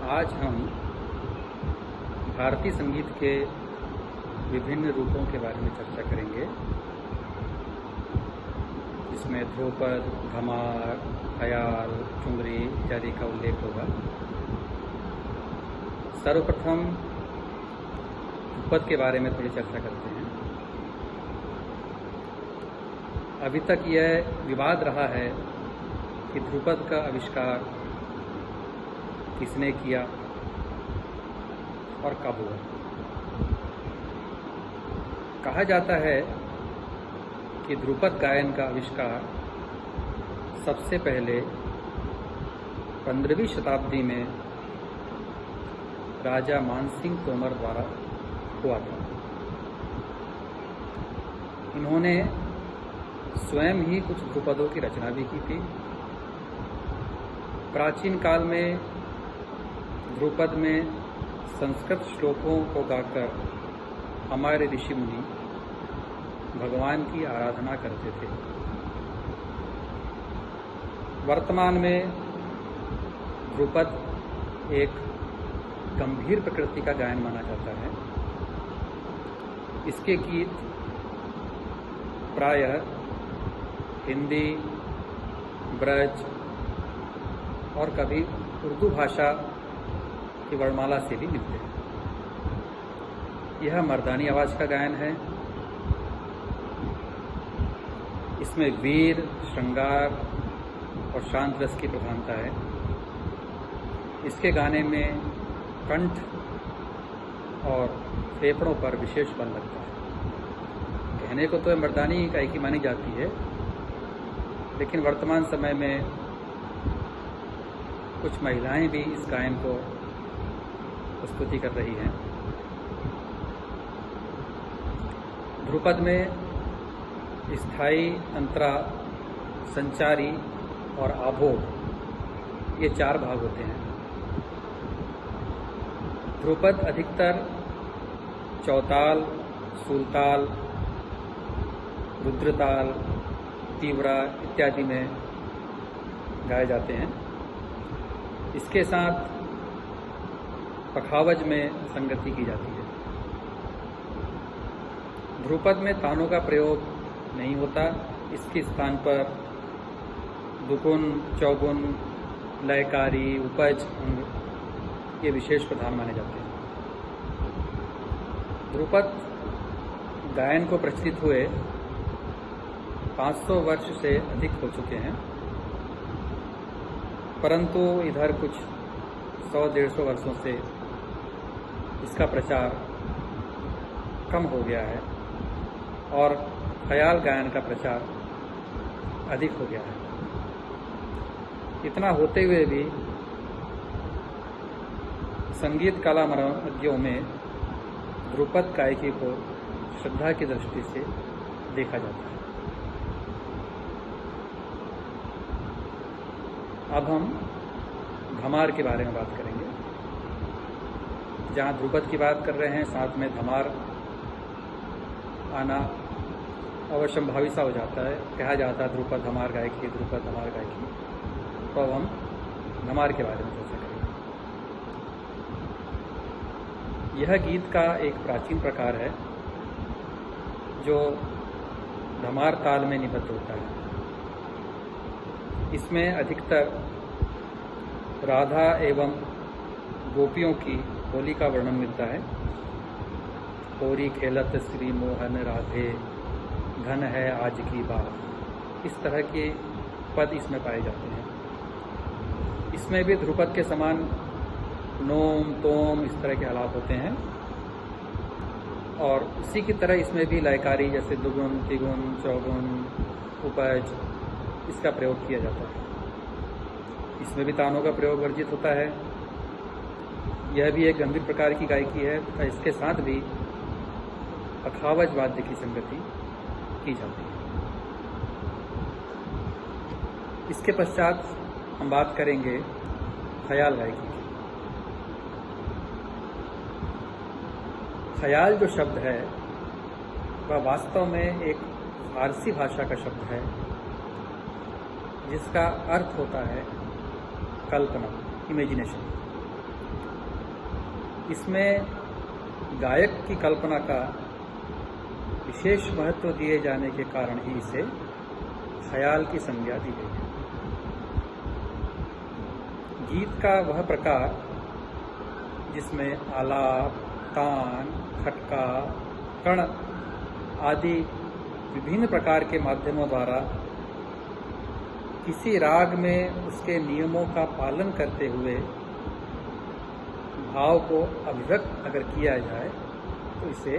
आज हम भारतीय संगीत के विभिन्न रूपों के बारे में चर्चा करेंगे। इसमें ध्रुपद, धमार, ख्याल, ठुमरी इत्यादि का उल्लेख होगा। सर्वप्रथम ध्रुपद के बारे में थोड़ी चर्चा करते हैं। अभी तक यह विवाद रहा है कि ध्रुपद का आविष्कार किसने किया और कब हुआ। कहा जाता है कि ध्रुपद गायन का आविष्कार सबसे पहले 15वीं शताब्दी में राजा मानसिंह तोमर द्वारा हुआ था। इन्होंने स्वयं ही कुछ ध्रुपदों की रचना भी की थी। प्राचीन काल में ध्रुपद में संस्कृत श्लोकों को गाकर हमारे ऋषि मुनि भगवान की आराधना करते थे। वर्तमान में ध्रुपद एक गंभीर प्रकृति का गायन माना जाता है। इसके गीत प्रायः हिंदी, ब्रज और कभी उर्दू भाषा की वर्णमाला से भी मिलते हैं। यह मर्दानी आवाज का गायन है। इसमें वीर, श्रृंगार और शांत रस की प्रधानता है। इसके गाने में कंठ और फेफड़ों पर विशेष बल लगता है। कहने को तो मर्दानी गायकी मानी जाती है, लेकिन वर्तमान समय में कुछ महिलाएं भी इस गायन को प्रस्तुति कर रही हैं। ध्रुपद में स्थायी, अंतरा, संचारी और आभोग ये 4 भाग होते हैं। ध्रुपद अधिकतर चौताल, सूलताल, रुद्रताल, तीव्रा इत्यादि में गाए जाते हैं। इसके साथ पखावज में संगति की जाती है। ध्रुपद में तानों का प्रयोग नहीं होता। इसके स्थान पर दुगुन, चौगुन, लयकारी, उपज अंग ये विशेष प्रधान माने जाते हैं। ध्रुपद गायन को प्रचलित हुए 500 वर्ष से अधिक हो चुके हैं, परंतु इधर कुछ 100-150 वर्षों से इसका प्रचार कम हो गया है और ख्याल गायन का प्रचार अधिक हो गया है। इतना होते हुए भी संगीत कला मर्मज्ञों में ध्रुपद गायकी को श्रद्धा की दृष्टि से देखा जाता है। अब हम धमार के बारे में बात करेंगे। जहाँ ध्रुपद की बात कर रहे हैं, साथ में धमार आना अवश्यंभावी सा हो जाता है। कहा जाता है ध्रुपद धमार गायकी, ध्रुपद धमार गायकी। तो अब हम धमार के बारे में चर्चा करेंगे। यह गीत का एक प्राचीन प्रकार है जो धमार ताल में निबद्ध होता है। इसमें अधिकतर राधा एवं गोपियों की होली का वर्णन मिलता है। होरी खेलत श्री मोहन राधे, धन है आज की बात। इस तरह के पद इसमें पाए जाते हैं। इसमें भी ध्रुपद के समान नोम, तोम इस तरह के आलाप होते हैं और इसी की तरह इसमें भी लयकारी जैसे दुगुन, तिगुन, चौगुन, उपज इसका प्रयोग किया जाता है। इसमें भी तानों का प्रयोग वर्जित होता है। यह भी एक गंभीर प्रकार की गायकी है। इसके साथ भी पखावज वाद्य की संगति की जाती है। इसके पश्चात हम बात करेंगे ख्याल गायकी की। ख्याल जो शब्द है वह वास्तव में एक फारसी भाषा का शब्द है जिसका अर्थ होता है कल्पना, इमेजिनेशन। इसमें गायक की कल्पना का विशेष महत्व दिए जाने के कारण ही इसे ख्याल की संज्ञा दी गई है। गीत का वह प्रकार जिसमें आलाप, तान, खटका, कण आदि विभिन्न प्रकार के माध्यमों द्वारा किसी राग में उसके नियमों का पालन करते हुए भाव को अभिव्यक्त अगर किया जाए तो इसे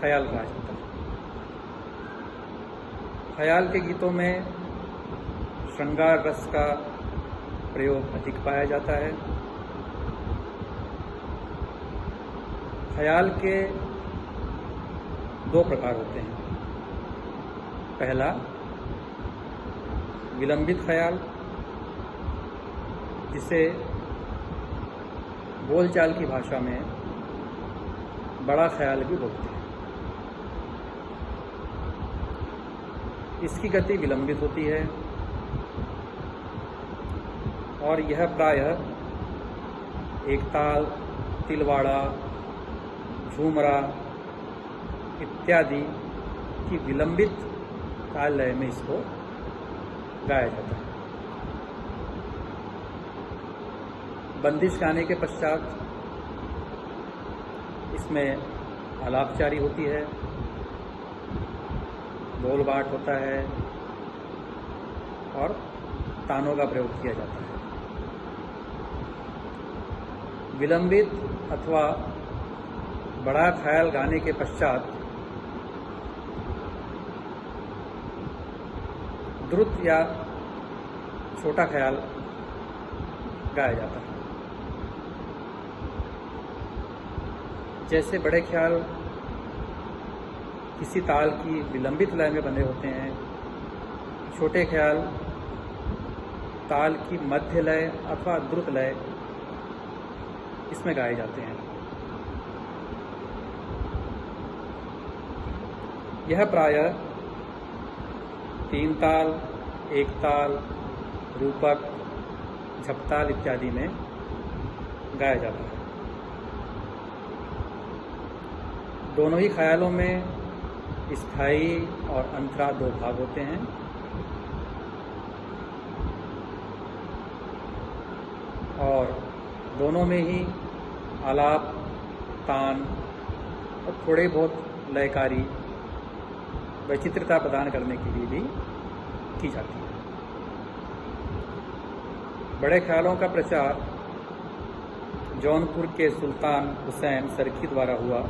ख्याल कहा जाता है। ख्याल के गीतों में श्रृंगार रस का प्रयोग अधिक पाया जाता है। ख्याल के दो प्रकार होते हैं। पहला विलंबित ख्याल, जिसे बोलचाल की भाषा में बड़ा ख्याल भी बोलते हैं। इसकी गति विलंबित होती है और यह प्रायः एक ताल, तिलवाड़ा, झूमरा इत्यादि की विलंबित ताल लय में इसको गाया जाता है। बंदिश गाने के पश्चात इसमें आलापचारी होती है, बोलबाट होता है और तानों का प्रयोग किया जाता है। विलंबित अथवा बड़ा ख्याल गाने के पश्चात द्रुत या छोटा ख्याल गाया जाता है। जैसे बड़े ख्याल किसी ताल की विलंबित लय में बंधे होते हैं, छोटे ख्याल ताल की मध्य लय अथवा द्रुत लय इसमें गाए जाते हैं। यह प्रायः तीन ताल, एक ताल, रूपक, झपताल इत्यादि में गाया जाता है। दोनों ही ख्यालों में स्थायी और अंतरा दो भाग होते हैं। और दोनों में ही आलाप, तान और थोड़े बहुत लयकारी वैचित्रता प्रदान करने के लिए भी की जाती है। बड़े ख्यालों का प्रचार जौनपुर के सुल्तान हुसैन सरखी द्वारा हुआ।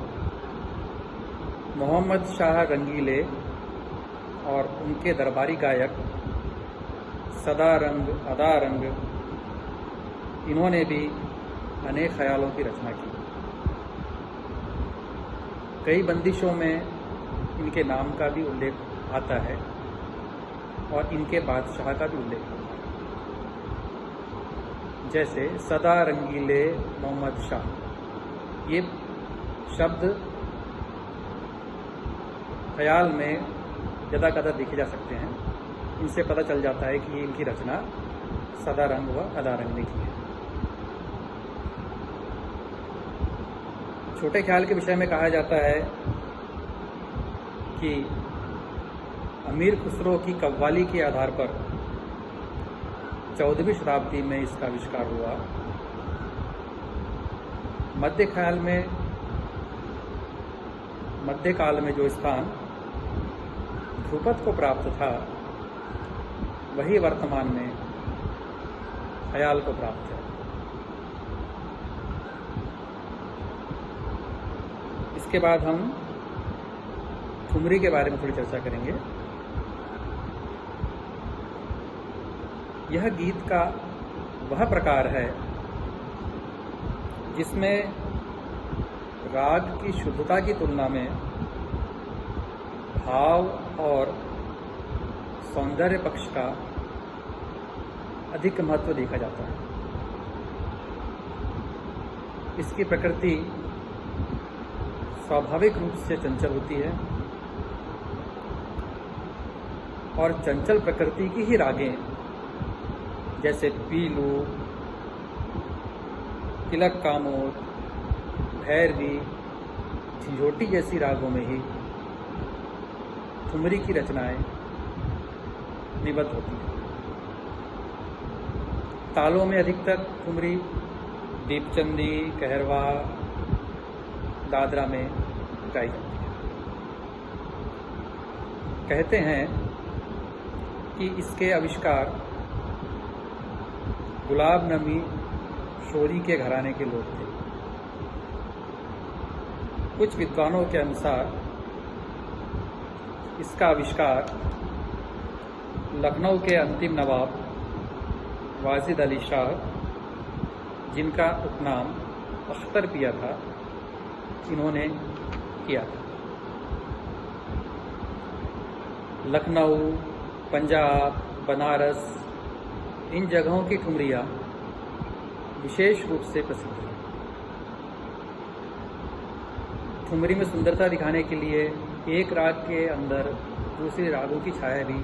मोहम्मद शाह रंगीले और उनके दरबारी गायक सदा रंग, अदा रंग, इन्होंने भी अनेक ख्यालों की रचना की। कई बंदिशों में इनके नाम का भी उल्लेख आता है और इनके बादशाह का भी उल्लेख आता है। जैसे सदा रंगीले मोहम्मद शाह, ये शब्द ख्याल में ज़्यादा कदा देखे जा सकते हैं। इनसे पता चल जाता है कि इनकी रचना सदा रंग व अदा रंग ने की है। छोटे ख्याल के विषय में कहा जाता है कि अमीर खुसरो की कव्वाली के आधार पर 14वीं शताब्दी में इसका आविष्कार हुआ। मध्यकाल में जो स्थान ध्रुपद को प्राप्त था, वही वर्तमान में ख्याल को प्राप्त है। इसके बाद हम ठुमरी के बारे में थोड़ी चर्चा करेंगे। यह गीत का वह प्रकार है जिसमें राग की शुद्धता की तुलना में भाव और सौंदर्य पक्ष का अधिक महत्व देखा जाता है। इसकी प्रकृति स्वाभाविक रूप से चंचल होती है और चंचल प्रकृति की ही रागें जैसे पीलू, तिलक कामोद, भैरवी, झंझोटी जैसी रागों में ही ठुमरी की रचनाएं निबद्ध होती हैं। तालों में अधिकतर ठुमरी दीपचंदी, कहरवा, दादरा में गाई जाती है। कहते हैं कि इसके आविष्कार गुलाब नबी शोरी के घराने के लोग थे। कुछ विद्वानों के अनुसार इसका आविष्कार लखनऊ के अंतिम नवाब वाजिद अली शाह, जिनका उपनाम अख्तर पिया था, इन्होंने किया था। लखनऊ, पंजाब, बनारस, इन जगहों की ठुमरियाँ विशेष रूप से प्रसिद्ध हैं। ठुमरी में सुंदरता दिखाने के लिए एक राग के अंदर दूसरे रागों की छाया भी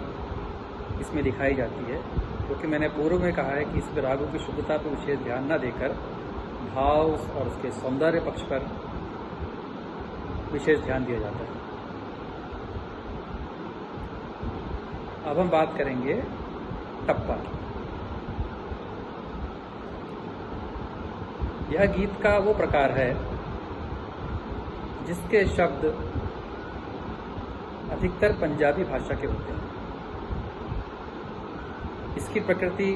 इसमें दिखाई जाती है, क्योंकि मैंने पूर्व में कहा है कि इस रागों की शुद्धता पर विशेष ध्यान न देकर भाव और उसके सौंदर्य पक्ष पर विशेष ध्यान दिया जाता है। अब हम बात करेंगे टप्पा की। यह गीत का वो प्रकार है जिसके शब्द अधिकतर पंजाबी भाषा के होते हैं। इसकी प्रकृति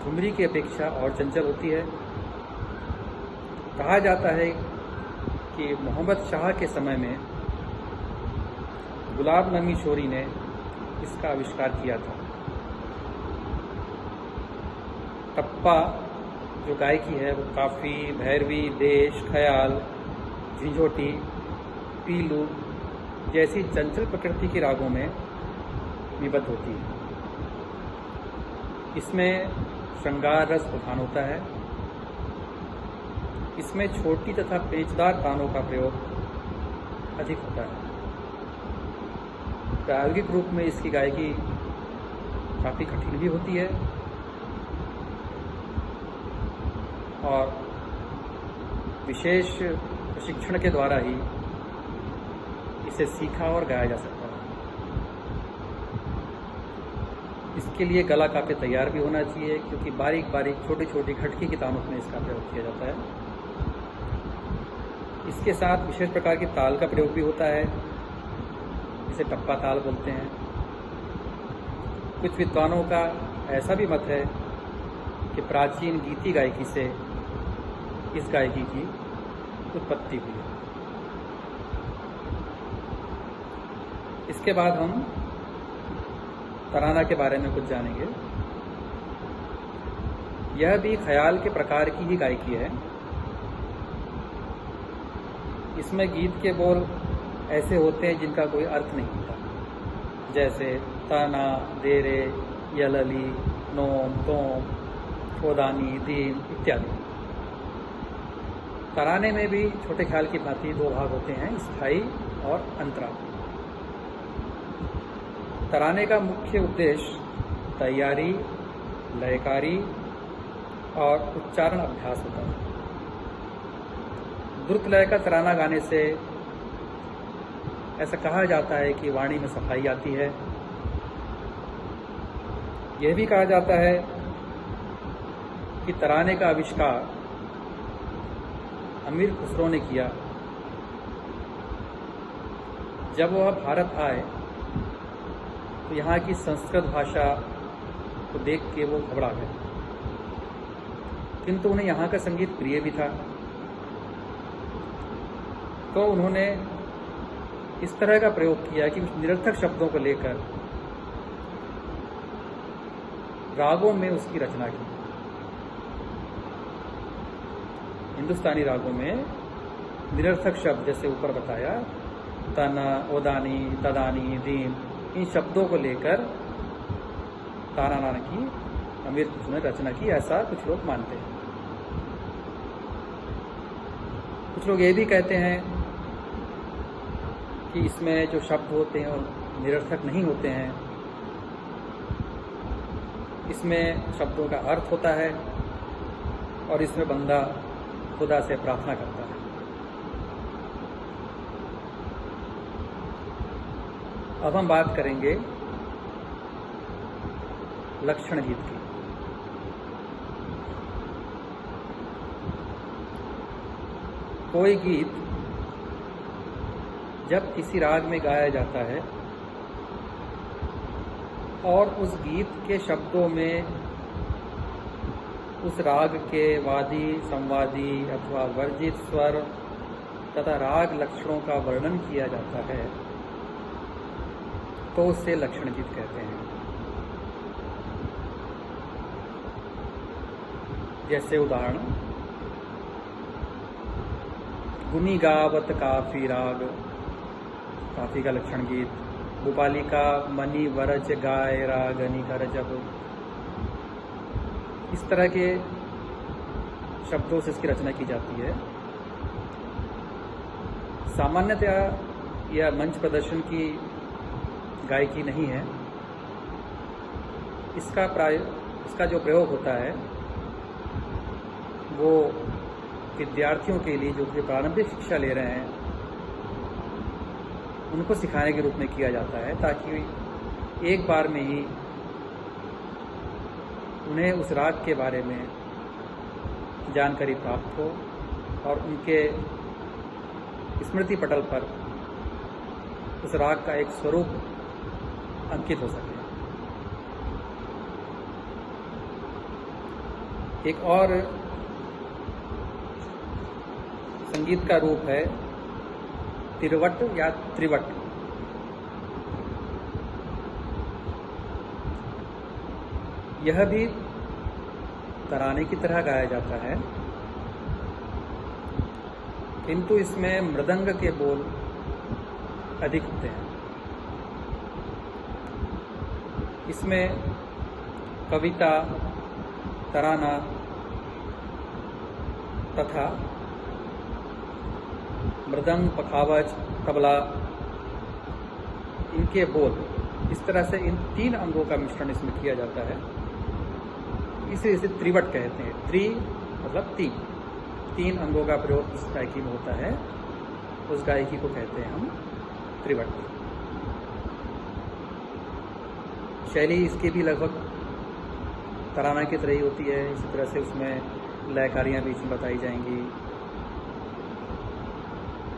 ठुमरी की अपेक्षा और चंचल होती है। कहा जाता है कि मोहम्मद शाह के समय में गुलाब नबी शोरी ने इसका आविष्कार किया था। टप्पा जो गायकी है वो काफी, भैरवी, देश, ख्याल, झंझोटी, पीलू जैसी चंचल प्रकृति के रागों में निबद्ध होती है। इसमें श्रृंगार रस प्रधान होता है। इसमें छोटी तथा पेचदार तानों का प्रयोग अधिक होता है। प्रायोगिक रूप में इसकी गायकी काफ़ी कठिन भी होती है और विशेष प्रशिक्षण के द्वारा ही इसे सीखा और गाया जा सकता है। इसके लिए गला काफ़ी तैयार भी होना चाहिए, क्योंकि बारीक बारीक छोटी छोटी खटकी की तानों में इसका प्रयोग किया जाता है। इसके साथ विशेष प्रकार की ताल का प्रयोग भी होता है, इसे टप्पा ताल बोलते हैं। कुछ विद्वानों का ऐसा भी मत है कि प्राचीन गीति गायकी से इस गायकी की उत्पत्ति हुई है। इसके बाद हम तराना के बारे में कुछ जानेंगे। यह भी ख्याल के प्रकार की ही गायकी है। इसमें गीत के बोल ऐसे होते हैं जिनका कोई अर्थ नहीं होता, जैसे ताना, देरे, यलली, नोम, तोम, ओदानी, दीन इत्यादि। तराने में भी छोटे ख्याल की भांति दो भाग होते हैं, स्थायी और अंतरा। तराने का मुख्य उद्देश्य तैयारी, लयकारी और उच्चारण अभ्यास होता है। द्रुत लय का तराना गाने से ऐसा कहा जाता है कि वाणी में सफाई आती है। यह भी कहा जाता है कि तराने का आविष्कार अमीर खुसरो ने किया। जब वह भारत आए तो यहाँ की संस्कृत भाषा को देख के वो घबरा गए, किंतु उन्हें यहाँ का संगीत प्रिय भी था। तो उन्होंने इस तरह का प्रयोग किया कि निरर्थक शब्दों को लेकर रागों में उसकी रचना की। हिंदुस्तानी रागों में निरर्थक शब्द जैसे ऊपर बताया, तना, ओदानी, तदानी, दीन, इन शब्दों को लेकर ताराना की अमीर खुसरो ने रचना की, ऐसा कुछ लोग मानते हैं। कुछ लोग ये भी कहते हैं कि इसमें जो शब्द होते हैं वो निरर्थक नहीं होते हैं। इसमें शब्दों का अर्थ होता है और इसमें बंदा खुदा से प्रार्थना करता है। अब हम बात करेंगे लक्षण गीत की। कोई गीत जब किसी राग में गाया जाता है और उस गीत के शब्दों में उस राग के वादी, संवादी अथवा वर्जित स्वर तथा राग लक्षणों का वर्णन किया जाता है तो उसे लक्षण गीत कहते हैं। जैसे उदाहरण, गुनी गावत काफी राग, काफी का लक्षण गीत। भूपाली का मनी वरज गाय रागनी कर जब, इस तरह के शब्दों से इसकी रचना की जाती है। सामान्यतया यह मंच प्रदर्शन की गायकी नहीं है। इसका जो प्रयोग होता है वो विद्यार्थियों के लिए जो कि प्रारंभिक शिक्षा ले रहे हैं उनको सिखाने के रूप में किया जाता है, ताकि एक बार में ही उन्हें उस राग के बारे में जानकारी प्राप्त हो और उनके स्मृति पटल पर उस राग का एक स्वरूप अंकित हो सके। एक और संगीत का रूप है तिरवट या त्रिवट। यह भी तराने की तरह गाया जाता है, किंतु इसमें मृदंग के बोल अधिक होते हैं। इसमें कविता, तराना तथा मृदंग, पखावज, तबला, इनके बोल, इस तरह से इन तीन अंगों का मिश्रण इसमें किया जाता है। इसे त्रिवट कहते हैं। त्रि मतलब तीन अंगों का प्रयोग इस गायकी में होता है, उस गायकी को कहते हैं हम त्रिवट। शैली इसकी भी लगभग तराना की तरह ही होती है। इसी तरह से उसमें लयकारियाँ बीच में बताई जाएंगी,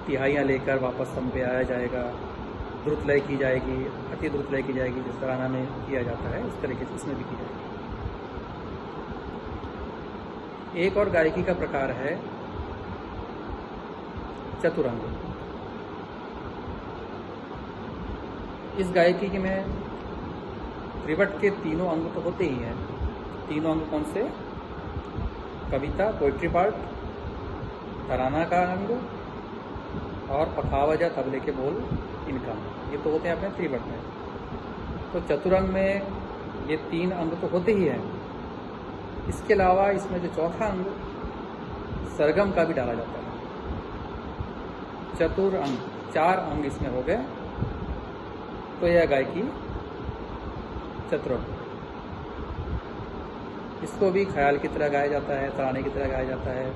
तिहाइयाँ लेकर वापस सम पे आया जाएगा, द्रुत लय की जाएगी, अति द्रुत लय की जाएगी, जिस तराना में किया जाता है उस तरीके से इसमें भी की जाएगी। एक और गायकी का प्रकार है चतुरंग। इस गायकी में त्रिवट के तीनों अंग तो होते ही हैं। तीनों अंग कौन से? कविता, पोइट्री पार्ट, तराना का अंग और पखावज या तबले के बोल, इनका ये तो होते हैं अपने त्रिवट में। तो चतुरंग में ये तीन अंग तो होते ही हैं। इसके अलावा इसमें जो चौथा अंग सरगम का भी डाला जाता है। चतुर अंग, चार अंग इसमें हो गए, तो यह गायकी चतुरंग। इसको भी ख्याल की तरह गाया जाता है, तराने की तरह गाया जाता है,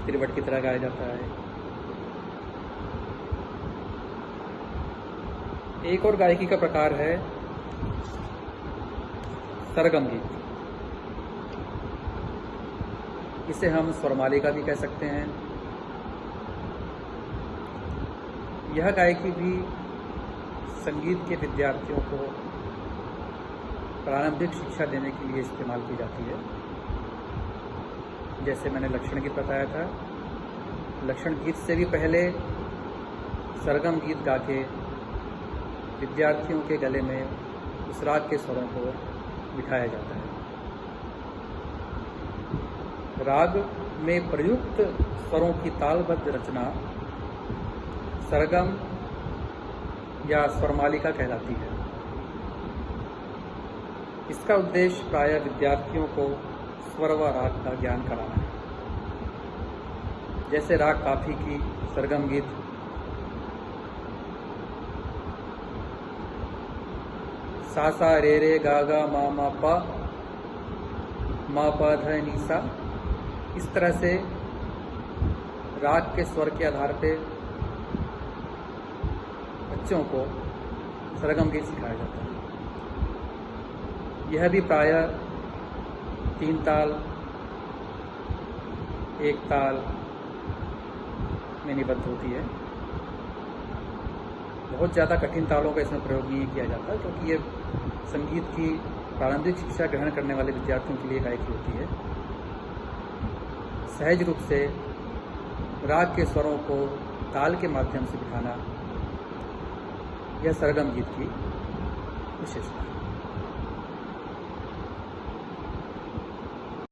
त्रिवट की तरह गाया जाता है। एक और गायकी का प्रकार है सरगम गीत। इसे हम स्वरमालिका भी कह सकते हैं। यह गायकी भी संगीत के विद्यार्थियों को प्रारंभिक शिक्षा देने के लिए इस्तेमाल की जाती है। जैसे मैंने लक्षण गीत बताया था, लक्षण गीत से भी पहले सरगम गीत गा के विद्यार्थियों के गले में उस राग के स्वरों को बिठाया जाता है। राग में प्रयुक्त स्वरों की तालबद्ध रचना सरगम या स्वरमालिका कहलाती है। इसका उद्देश्य प्रायः विद्यार्थियों को स्वर व राग का ज्ञान कराना है। जैसे राग काफी की सरगम गीत सा सा रे रे गा गा मा मा पा ध नी सा, इस तरह से राग के स्वर के आधार पे बच्चों को सरगम गीत सिखाया जाता है। यह भी प्रायः 3 ताल 1 ताल में निबद्ध होती है। बहुत ज़्यादा कठिन तालों का इसमें प्रयोग नहीं किया जाता, क्योंकि ये संगीत की प्रारंभिक शिक्षा ग्रहण करने वाले विद्यार्थियों के लिए गायकी होती है। सहज रूप से राग के स्वरों को ताल के माध्यम से बिठाना यह सरगम गीत की विशेषता है।